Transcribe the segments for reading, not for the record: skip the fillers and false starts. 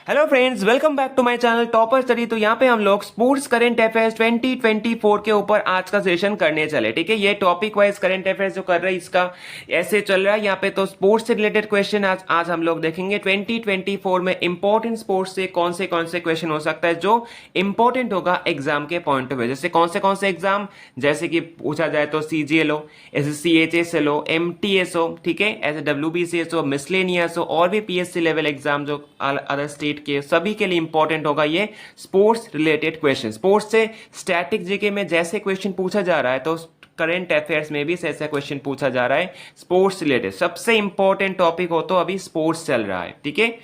Hello friends, welcome back to my channel topper study. तो यहाँ पे हम लोग स्पोर्ट्स करंट अफेयर्स 2024 के ऊपर आज का सेशन करने चले। ठीक है, ये टॉपिक वाइज करंट अफेयर्स जो कर रहे हैं इसका ऐसे चल रहा है यहाँ पे। तो स्पोर्ट्स से रिलेटेड क्वेश्चन आज हम लोग देखेंगे। 2024 में इंपॉर्टेंट स्पोर्ट्स से कौन से क्वेश्चन हो सकता है जो इंपॉर्टेंट होगा एग्जाम के पॉइंट ऑफ व्यू। जैसे कौन से एग्जाम, जैसे कि पूछा जाए तो सीजीएल हो, SSC हो, MTS हो, ठीक है, ऐसे WBCS हो, मिसलेनियस हो, और भी PSC लेवल एग्जाम जो अदर स्टेट के सभी के लिए इंपॉर्टेंट होगा ये स्पोर्ट्स रिलेटेड क्वेश्चन। स्पोर्ट्स से स्टैटिक जीके में जैसे क्वेश्चन पूछा जा रहा है तो करंट अफेयर्स में भी ऐसा क्वेश्चन पूछा जा रहा है स्पोर्ट्स रिलेटेड। सबसे इंपॉर्टेंट टॉपिक हो तो अभी स्पोर्ट्स चल रहा है, ठीक है।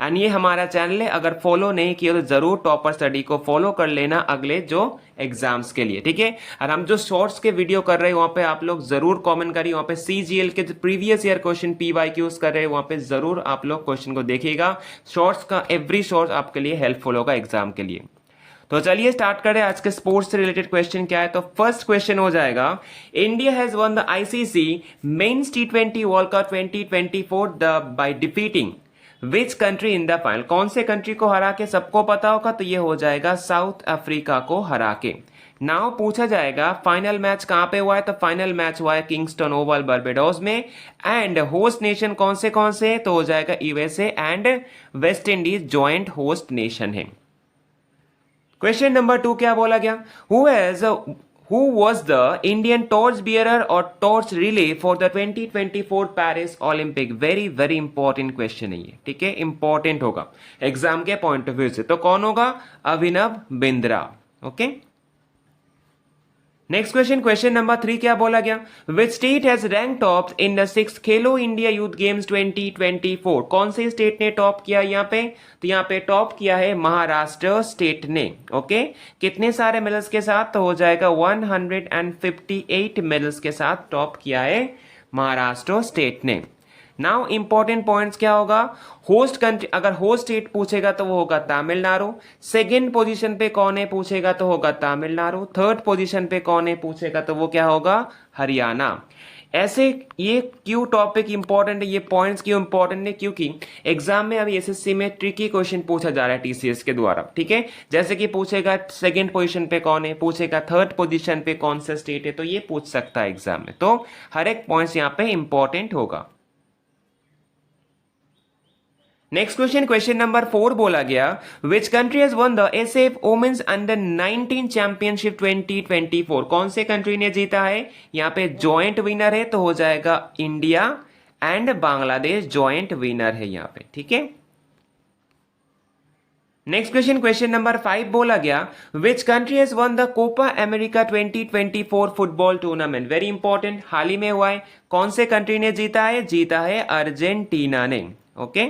एंड ये हमारा चैनल है, अगर फॉलो नहीं किया तो जरूर टॉपर स्टडी को फॉलो कर लेना अगले जो एग्जाम्स के लिए, ठीक है। और हम जो शॉर्ट्स के वीडियो कर रहे हैं वहां पे आप लोग जरूर कमेंट करिए, वहां पे CGL के जो प्रीवियस ईयर क्वेश्चन PYQs कर रहे हैं वहां पे जरूर आप लोग क्वेश्चन को देखिएगा। शॉर्ट्स का एवरी शॉर्ट आपके लिए हेल्पफुल होगा एग्जाम के लिए। तो चलिए स्टार्ट करें आज के स्पोर्ट्स से रिलेटेड क्वेश्चन क्या है। तो फर्स्ट क्वेश्चन हो जाएगा, India has won the ICC men's T20 world cup 2024 by defeating which country in the final. कौन से कंट्री को हरा के, सबको पता होगा, तो ये हो जाएगा साउथ अफ्रीका को हरा के। नाउ पूछा जाएगा फाइनल मैच कहां पे हुआ है, तो फाइनल मैच हुआ है किंगस्टन ओवल बारबाडोस में। एंड होस्ट नेशन कौन से, तो हो जाएगा USA and West Indies joint host nation है। क्वेश्चन नंबर 2 क्या बोला गया, Who was the Indian torch bearer or torch relay for the 2024 Paris Olympic? Very important question है ये, ठीक है, इंपॉर्टेंट होगा एग्जाम के पॉइंट ऑफ व्यू से। तो कौन होगा, Abhinav Bindra, okay. Next question number 3 क्या बोला गया, which state has rank top in the 6th Khelo India youth games 2024। कौन से स्टेट ने टॉप किया यहाँ पे, तो यहाँ पे टॉप किया है महाराष्ट्र स्टेट ने, ओके। कितने सारे मेडल्स के साथ, तो हो जाएगा 158 मेडल्स के साथ टॉप किया है महाराष्ट्र स्टेट ने। नाउ इंपॉर्टेंट पॉइंट्स क्या होगा, होस्ट कंट्री, अगर होस्ट स्टेट पूछेगा तो वो होगा तमिलनाडु। सेकेंड पोजीशन पे कौन है पूछेगा तो होगा तमिलनाडु। थर्ड पोजीशन पे कौन है पूछेगा तो वो क्या होगा, हरियाणा। ऐसे ये क्यों टॉपिक इंपॉर्टेंट है, ये पॉइंट्स क्यों इंपॉर्टेंट है, क्योंकि एग्जाम में अभी SSC में ट्रिकी क्वेश्चन पूछा जा रहा है TCS के द्वारा, ठीक है। जैसे कि पूछेगा सेकंड पोजीशन पे कौन है, पूछेगा थर्ड पोजीशन पे कौन सा स्टेट है, तो ये पूछ सकता है एग्जाम में। तो हर एक पॉइंट्स यहाँ पे इंपॉर्टेंट होगा। नेक्स्ट क्वेश्चन नंबर 4 बोला गया, which country has won the SF women's under 19 championship 2024। कौन से कंट्री ने जीता है, यहाँ पे जॉइंट विनर है, तो हो जाएगा India and Bangladesh joint winner है यहाँ पे, ठीक है। नेक्स्ट क्वेश्चन नंबर 5 बोला गया, which country has won the Copa America 2024 football tournament. Very important, हाल ही में हुआ है। कौन से कंट्री ने जीता है अर्जेंटीना ने, ओके।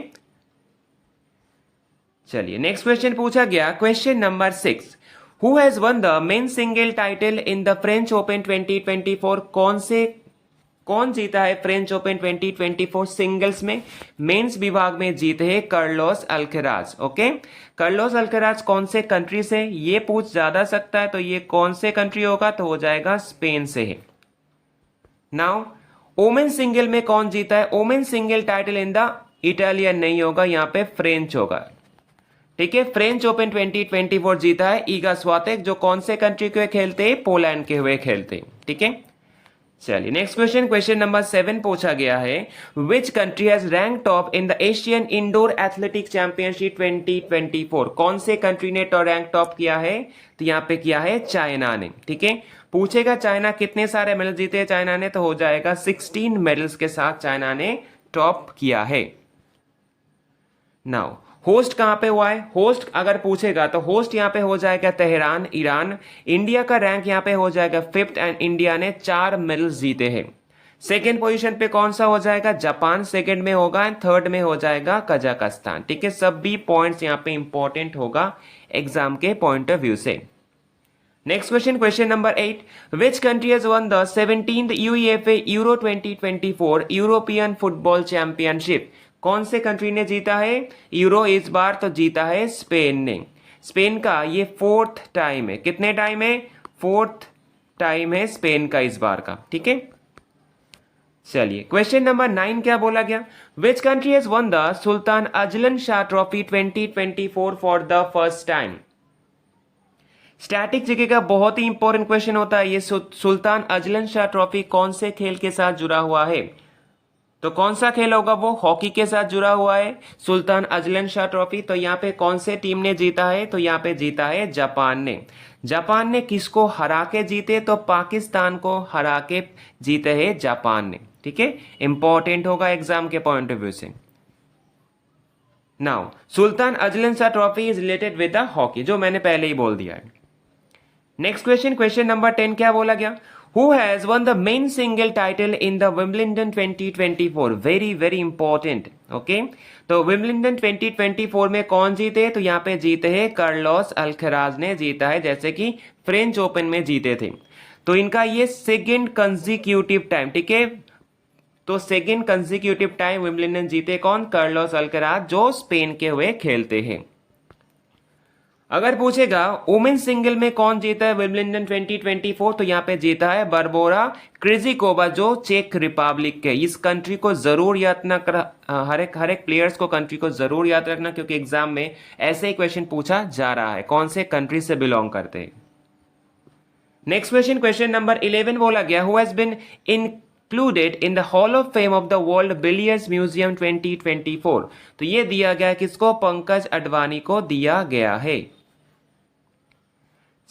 चलिए नेक्स्ट क्वेश्चन पूछा गया, question number 6, who has won the men single title in the French open 2024। कौन जीता है फ्रेंच ओपन 2024 सिंगल्स में, मेंस विभाग में जीते हैं Carlos Alcaraz, okay. Carlos Alcaraz कौन से कंट्री से, ये पूछ ज्यादा सकता है, तो ये कौन से कंट्री होगा, तो हो जाएगा स्पेन से है। नाउ ओमेन सिंगल में कौन जीता है, women single title in the Italian नहीं होगा, यहाँ पे फ्रेंच होगा, ठीक है। फ्रेंच ओपन 2024 जीता है ईगा स्वातेक, जो कौन से कंट्री के हुए खेलते हैं, पोलैंड के हुए खेलते हैं, ठीक है। चलिए नेक्स्ट क्वेश्चन नंबर 7 पूछा गया है, which country has rank top in the Asian indoor athletic championship 2024। कौन से कंट्री ने रैंक टॉप किया है, तो यहाँ पे किया है चाइना ने, ठीक है। पूछेगा चाइना कितने सारे मेडल जीते हैं चाइना ने, तो हो जाएगा 16 मेडल्स के साथ चाइना ने टॉप किया है। नाउ होस्ट कहां पे हुआ है, होस्ट अगर पूछेगा तो होस्ट यहां पे हो जाएगा तेहरान, ईरान। इंडिया का रैंक यहां पे हो जाएगा 5th एंड इंडिया ने 4 मेडल्स जीते हैं। सेकेंड पोजीशन पे कौन सा हो जाएगा, जापान सेकेंड में होगा एंड थर्ड में हो जाएगा कजाकिस्तान, ठीक है। सभी पॉइंट्स यहां पे इंपॉर्टेंट होगा एग्जाम के पॉइंट ऑफ व्यू से। Next question number 8, which country has won the 17th UEFA euro 2024 European football championship. कौन से कंट्री ने जीता है यूरो इस बार, तो जीता है स्पेन ने। स्पेन का ये 4th टाइम है, कितने टाइम है, 4th टाइम है स्पेन का इस बार का, ठीक है। चलिए क्वेश्चन नंबर 9 क्या बोला गया, which country has won the Sultan Azlan Shah trophy 2024 for the first time. Static GK का बहुत ही इंपॉर्टेंट क्वेश्चन होता है ये। सुल्तान अजलन शाह ट्रॉफी कौन से खेल के साथ जुड़ा हुआ है, तो कौन सा खेल होगा वो, हॉकी के साथ जुड़ा हुआ है सुल्तान अजलन शाह ट्रॉफी। तो यहाँ पे कौन से टीम ने जीता है, तो यहाँ पे जीता है जापान ने। जापान ने किसको हरा के जीते, तो पाकिस्तान को हरा के जीते हैं जापान ने। ठीक है, इंपॉर्टेंट होगा एग्जाम के पॉइंट ऑफ व्यू से। Now Sultan Azlan Shah trophy is related with the hockey, जो मैंने पहले ही बोल दिया है। नेक्स्ट क्वेश्चन, क्वेश्चन नंबर 10 क्या बोला गया, Who has won the main single title in the Wimbledon 2024? Very very important. Okay, तो विम्बलडन 2024 में कौन जीते, तो यहाँ पे जीते हैं कार्लोस अल्खराज ने जीता है, जैसे कि फ्रेंच ओपन में जीते थे। तो इनका ये सेकेंड कंजिक्यूटिव टाइम, ठीक है, तो सेकेंड कंजिक्यूटिव टाइम विम्बलडन जीते कौन, कार्लोस अल्खराज, जो स्पेन के हुए खेलते हैं। अगर पूछेगा वुमेन सिंगल में कौन जीता है विम्बलडन 2024, तो यहाँ पे जीता है बारबोरा क्रिजिकोवा, जो चेक रिपब्लिक के। इस कंट्री को जरूर याद रखना, हर एक प्लेयर्स को कंट्री को जरूर याद रखना, क्योंकि एग्जाम में ऐसे ही क्वेश्चन पूछा जा रहा है, कौन से कंट्री से बिलोंग करते हैं। नेक्स्ट क्वेश्चन, क्वेश्चन नंबर 11 बोला गया, who has been included in the hall of fame of the world billiards museum 2024। तो ये दिया गया किसको, पंकज अडवाणी को दिया गया है।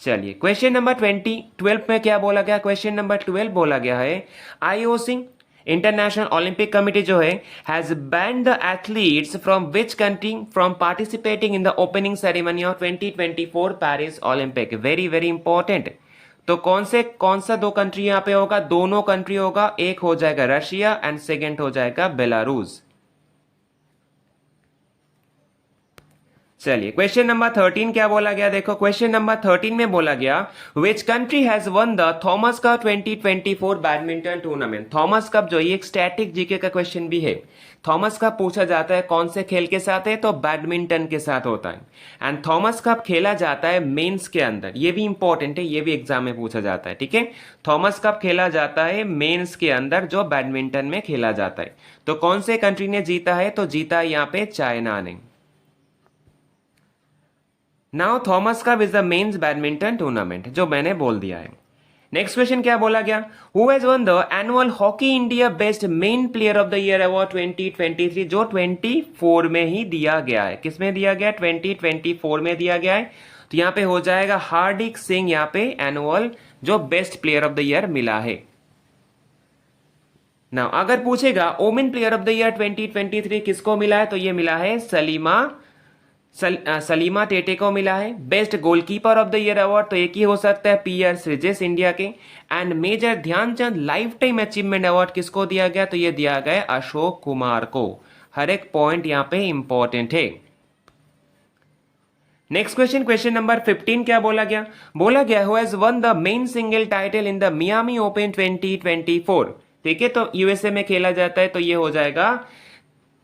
चलिए क्वेश्चन नंबर 12 में क्या बोला गया, क्वेश्चन नंबर 12 बोला गया है, आईओसी इंटरनेशनल ओलंपिक कमिटी जो है has banned the athletes from which country from participating in the opening ceremony of 2024 Paris Olympic. Very very important. तो कौन सा दो कंट्री यहां पे होगा, दोनों कंट्री होगा, एक हो जाएगा रशिया एंड सेकेंड हो जाएगा बेलारूस। चलिए क्वेश्चन नंबर 13 क्या बोला गया, देखो क्वेश्चन नंबर 13 में बोला गया, which country has won the Thomas cup 2024 badminton tournament. Thomas cup जो ये एक स्टैटिक जीके का क्वेश्चन भी है। थॉमस कप पूछा जाता है कौन से खेल के साथ है, तो बैडमिंटन के साथ होता है। एंड थॉमस कप खेला जाता है मेंस के अंदर, ये भी इंपॉर्टेंट है, ये भी एग्जाम में पूछा जाता है। ठीक है, थॉमस कप खेला जाता है मेंस के अंदर, जो बैडमिंटन में खेला जाता है। तो कौन से कंट्री ने जीता है, तो जीता है यहाँ पे चाइना ने। Now Thomas cup is the men's badminton tournament, जो मैंने बोल दिया है। नेक्स्ट क्वेश्चन क्या बोला गया, who has won the annual hockey India best main player of the year award 2023, जो 24 में ही दिया गया है। किसमें दिया गया, 2024 में दिया गया है। तो यहाँ पे हो जाएगा हार्दिक सिंह, यहाँ पे एनुअल जो best player of the year मिला है। नाउ अगर पूछेगा women player of the year 2023 किसको मिला है, तो ये मिला है सलीमा टेटे को मिला है। Best goalkeeper of the year award तो एक ही हो सकता है, पीआर श्रीजेश इंडिया के। And major Dhyanchand lifetime achievement award किसको दिया गया, तो ये दिया गया अशोक कुमार को। हर एक पॉइंट यहाँ पे इंपॉर्टेंट है। नेक्स्ट क्वेश्चन, क्वेश्चन नंबर 15 क्या बोला गया, who has won the men single title in the Miami open 2024। ठीक है, तो यूएसए में खेला जाता है, तो ये हो जाएगा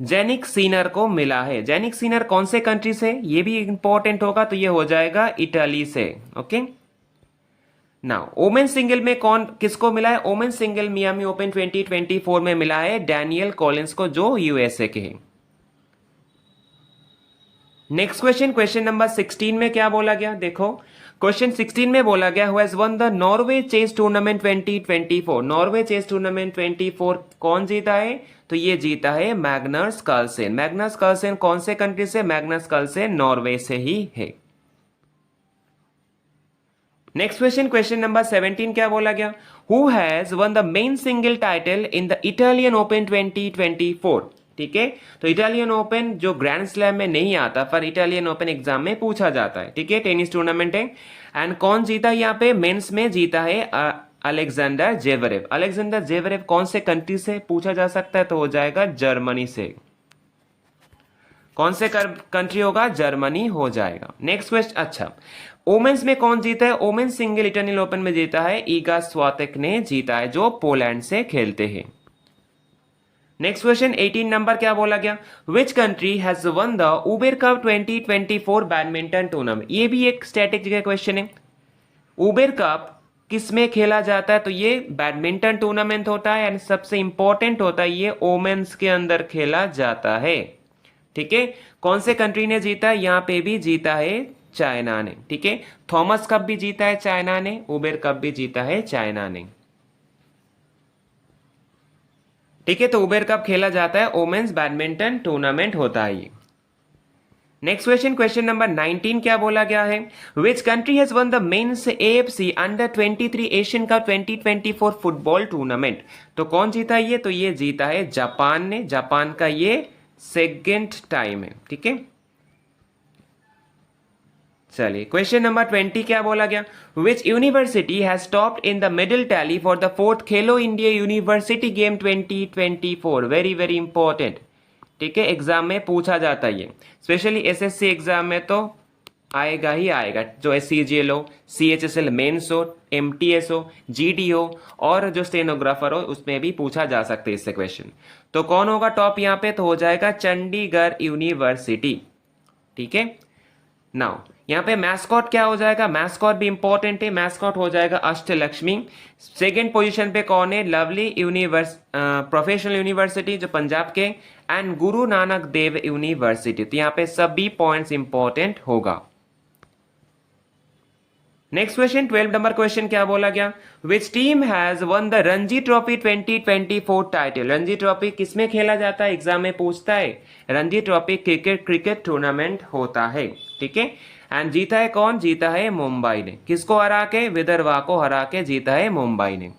जेनिक सीनर को मिला है। जेनिक सीनर कौन से कंट्री से, ये भी इंपॉर्टेंट होगा, तो ये हो जाएगा इटली से। ओके, नाउ वोमेन सिंगल में किसको मिला है, वोमेन सिंगल मियामी ओपन 2024 में मिला है डैनियल कॉलिंस को, जो यूएसए के हैं। नेक्स्ट क्वेश्चन, क्वेश्चन नंबर 16 में क्या बोला गया, देखो क्वेश्चन 16 में बोला गया, who has won the Norway chess tournament 2024। Norway chess tournament 24 कौन जीता है, तो ये जीता है मैग्नस कार्लसेन। मैग्नस कार्लसेन कौन से कंट्री से, मैग्नस कार्लसेन नॉर्वे से ही है। नेक्स्ट क्वेश्चन, क्वेश्चन नंबर 17 क्या बोला गया, who has won the men single title in the Italian open 2024। ठीक है, तो इटालियन ओपन जो ग्रैंड स्लैम में नहीं आता, पर इटालियन ओपन एग्जाम में पूछा जाता है। ठीक है, टेनिस टूर्नामेंट है। एंड कौन जीता यहाँ पे, मेंस में जीता है अलेक्जेंडर जेवरेव। अलेक्जेंडर जेवरेव कौन से कंट्री से पूछा जा सकता है, तो हो जाएगा जर्मनी से। कौन से कंट्री होगा, जर्मनी हो जाएगा। नेक्स्ट क्वेश्चन, अच्छा वोमेन्स में कौन जीता है, वोमेन सिंगल इटालियन ओपन में जीता है ईगा स्वातेक ने जीता है, जो पोलैंड से खेलते हैं। नेक्स्ट क्वेश्चन 18 नंबर क्या बोला गया, which country has won the Uber cup 2024 badminton tournament. ये भी एक स्टैटिक जगह क्वेश्चन है। उबेर कप किस में खेला जाता है, तो ये बैडमिंटन टूर्नामेंट होता है एंड सबसे इंपॉर्टेंट होता है ये वोमेन्स के अंदर खेला जाता है। ठीक है, कौन से कंट्री ने जीता है, यहाँ पे भी जीता है चाइना ने। ठीक है, थॉमस कप भी जीता है चाइना ने, उबेर कप भी जीता है चाइना ने। ठीक है, तो उबेर कप खेला जाता है, वोमेन्स बैडमिंटन टूर्नामेंट होता है ये। नेक्स्ट क्वेश्चन, क्वेश्चन नंबर 19 क्या बोला गया है, which country has won the men's AFC under 23 Asian cup 2024 football tournament. तो कौन जीता है ये, तो ये जीता है जापान ने। जापान का ये सेकेंड टाइम है। ठीक है, चलिए क्वेश्चन नंबर 20 क्या बोला गया, which university has topped in the middle tally for the 4th Khelo India university game 2024। Very very important. ठीक है, एग्जाम में पूछा जाता है ये, स्पेशली SSC एग्जाम में तो आएगा ही आएगा। जो SCGL हो, CHSL मेंस हो, MTS हो, GD हो और जो स्टेनोग्राफर हो, उसमें भी पूछा जा सकता है इससे क्वेश्चन। तो कौन होगा टॉप यहाँ पे, तो हो जाएगा चंडीगढ़ यूनिवर्सिटी। ठीक है, नाउ यहाँ पे मैस्कॉट क्या हो जाएगा, मैस्कॉट भी इंपॉर्टेंट है, मैस्कॉट हो जाएगा अष्टलक्ष्मी। सेकेंड पोजीशन पे कौन है, लवली प्रोफेशनल यूनिवर्सिटी जो पंजाब के, एंड गुरु नानक देव यूनिवर्सिटी। तो यहाँ पे सभी पॉइंट्स इंपॉर्टेंट होगा। नेक्स्ट क्वेश्चन 12 नंबर क्वेश्चन क्या बोला गया, which team has won the Ranji trophy 2024 title. Ranji trophy किसमें खेला जाता है, एग्जाम में पूछता है। रणजी ट्रॉफी क्रिकेट टूर्नामेंट होता है। ठीक है, एंड जीता है कौन, जीता है मुंबई ने। किसको हरा के, विदर्भा को हरा के जीता है मुंबई ने।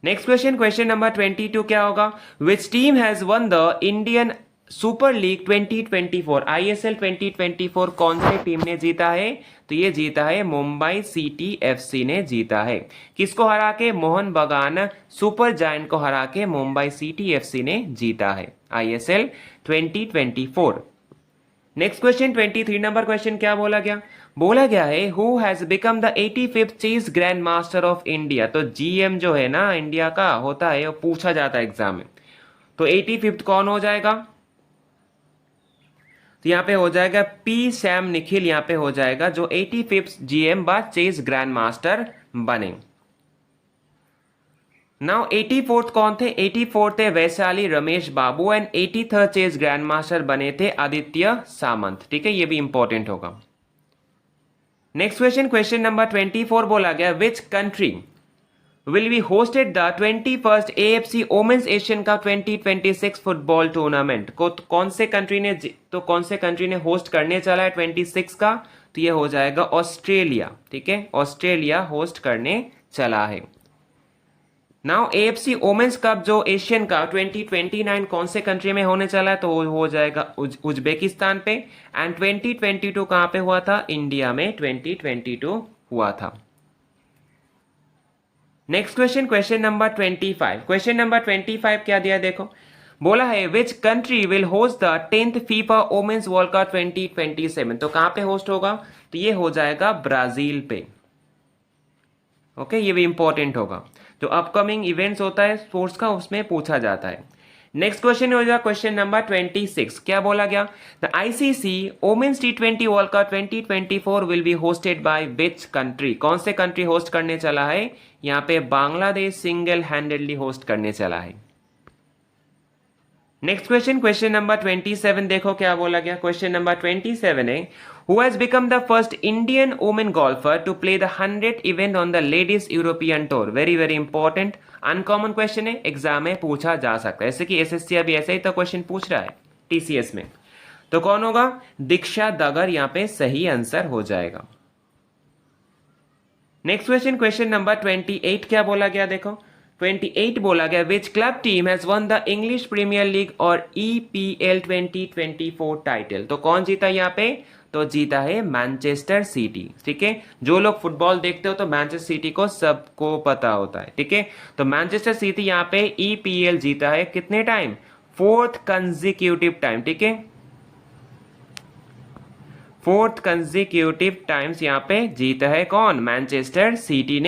नेक्स्ट क्वेश्चन, क्वेश्चन नंबर 22 क्या होगा, which team has won the Indian super league 2024। ISL 2024 कौन सी टीम ने जीता है, तो ये जीता है मुंबई सिटी FC ने जीता है। किसको हरा के, मोहन बगान सुपर जायंट को हरा के मुंबई सिटी FC ने जीता है ISL 2024। Next question 23 number question क्या बोला गया, बोला गया है who has become the 85th chess grand master of India. तो GM जो है ना इंडिया का होता है, वो पूछा जाता है एग्जाम में। तो 85th कौन हो जाएगा, तो यहाँ पे हो जाएगा P सैम निखिल, यहाँ पे हो जाएगा जो 85th GM बाद चेस ग्रैंड मास्टर बने। नाउ 84th कौन थे, 84th थे Vaishali Ramesh Babu, and 83rd chess grand master बने थे आदित्य सामंत। ठीक है, ये भी इंपॉर्टेंट होगा। नेक्स्ट क्वेश्चन, क्वेश्चन नंबर 24 बोला गया, which country will be hosted the 21st AFC Women's Asian Cup 2026 football tournament को। कौन से कंट्री ने, तो कौन से कंट्री ने होस्ट करने चला है 26 का, तो ये हो जाएगा ऑस्ट्रेलिया। ठीक है, ऑस्ट्रेलिया होस्ट करने चला है। नाउ AFC वोमेन्स कप जो एशियन कप 2029 कौन से कंट्री में होने चला है, तो हो जाएगा उज्बेकिस्तान पे। एंड 2022 कहां पे हुआ था, इंडिया में 2022 हुआ था। Next question, question number 25। Question number 25 क्या दिया देखो, बोला है which country will host the 10th FIFA women's world cup 2027। तो कहां पे होस्ट होगा, तो ये हो जाएगा ब्राजील पे। ओके, ये भी इंपॉर्टेंट होगा, जो अपकमिंग इवेंट्स होता है स्पोर्ट्स का उसमें पूछा जाता है। नेक्स्ट क्वेश्चन हो जाएगा क्वेश्चन नंबर 26। क्या बोला गया, the ICC women's T20 world cup 2024 will be hosted by which country. कौन से कंट्री होस्ट करने चला है, यहाँ पे बांग्लादेश सिंगल हैंडेडली होस्ट करने चला है। नेक्स्ट क्वेश्चन, क्वेश्चन नंबर 27 देखो क्या बोला गया, क्वेश्चन नंबर 27 है who has become the first Indian women golfer to play the 100th event on the ladies European tour. Very very important, uncommon question है, exam में पूछा जा सकता है। जैसे कि SSC अभी ऐसा ही तो क्वेश्चन पूछ रहा है TCS में। तो कौन होगा, दीक्षा दगर यहाँ पे सही आंसर हो जाएगा। नेक्स्ट क्वेश्चन, क्वेश्चन नंबर 28 क्या बोला गया देखो, 28 बोला गया which club team has won the English Premier League और EPL 2024 टाइटल। तो कौन जीता यहाँ पे, तो जीता है मैनचेस्टर सिटी। ठीक है, जो लोग फुटबॉल देखते हो तो मैनचेस्टर सिटी को सबको पता होता है। ठीक है, तो मैनचेस्टर सिटी यहाँ पे EPL जीता है कितने टाइम, 4th कंजिक्यूटिव टाइम। ठीक है, 4th कंजिक्यूटिव टाइम्स यहाँ पे जीता है कौन, मैनचेस्टर सिटी ने।